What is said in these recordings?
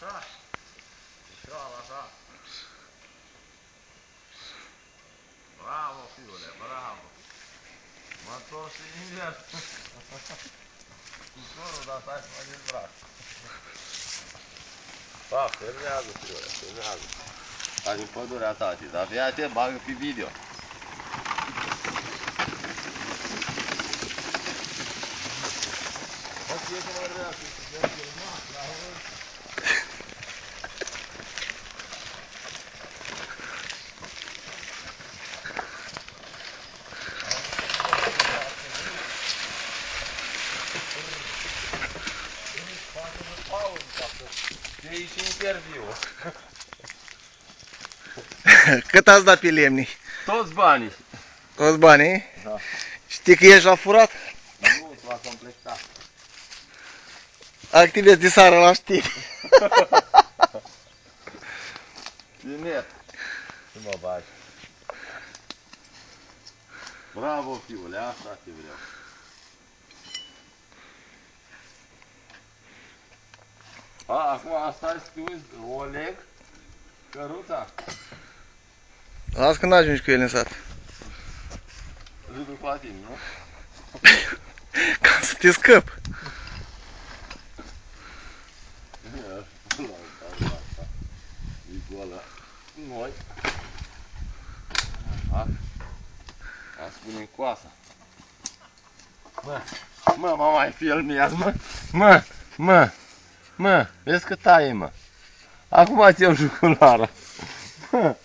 Așa. Ușor, așa. Bravo, fiule, bravo. M-a întors și invers. Cu corul, dar stai să mă dezbrac. Pa, filmează, fiule, filmează. Ca din pădurea tati, dar fii atent, bagă pe video. Bă, fie că mă vrea să se dea filmat, la urmă. Face-vă pauză, ca să fie și interviu. Cât ați dat pe lemni? Toți banii. Toți banii? Da. Știi că ești la furat? Nu, s-a completat. Activezi de seară la știri. Tineret. Ce mă bagi? Bravo, fiule, asta te vreau. Acum stai să te uiți, Oleg, căruța. Las că n-ajungi cu el în sat. Râdul la tine, nu? Ca să te scăpi. E goală. Noi. A spune coasa. Mă, mă mai filmează, mă, vezi că taie, mă. Acum ți iau juculara. Mă.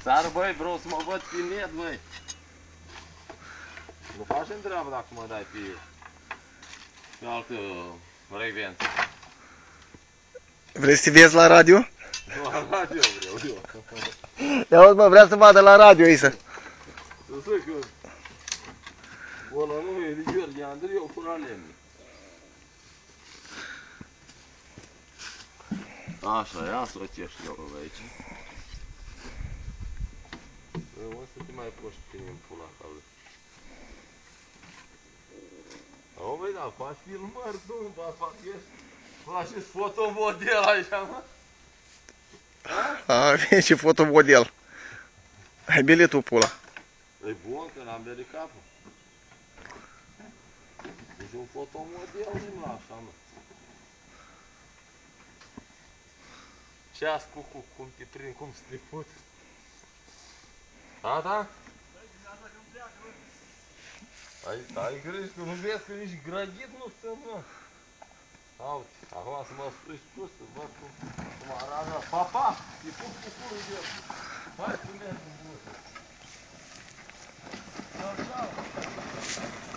Sară, băi, vreau să mă văd pe net, băi. Nu facem treabă dacă mă dai pe altă frecvență. Vrei să te vezi la radio? La radio vreau eu. Ia uzi, mă, vrea să vadă la radio, Isa. Să zic că ăla nu e de Gheorghe Andreu, fără lemne. Așa, ia să o cești eu aici. O să te mai poși pe tine în pula ta. O, băi, da, faci filmări, tu, faci fotomodel aici, mă? A, vine și fotomodel. Ai biletul, pula. E bun că n-am berit capul. Deci un fotomodel nu-mi la așa, mă. Ceas cu cum te prind, cum să te fut. A, da? Ai grijă că nu vezi că nici grădit nu sunt, mă. Uite, acum să mă spui sus, să văd cum arată. Pa, pa! Te pup cu curul de ăsta. Hai să mergem, bă. Ciao, ciao!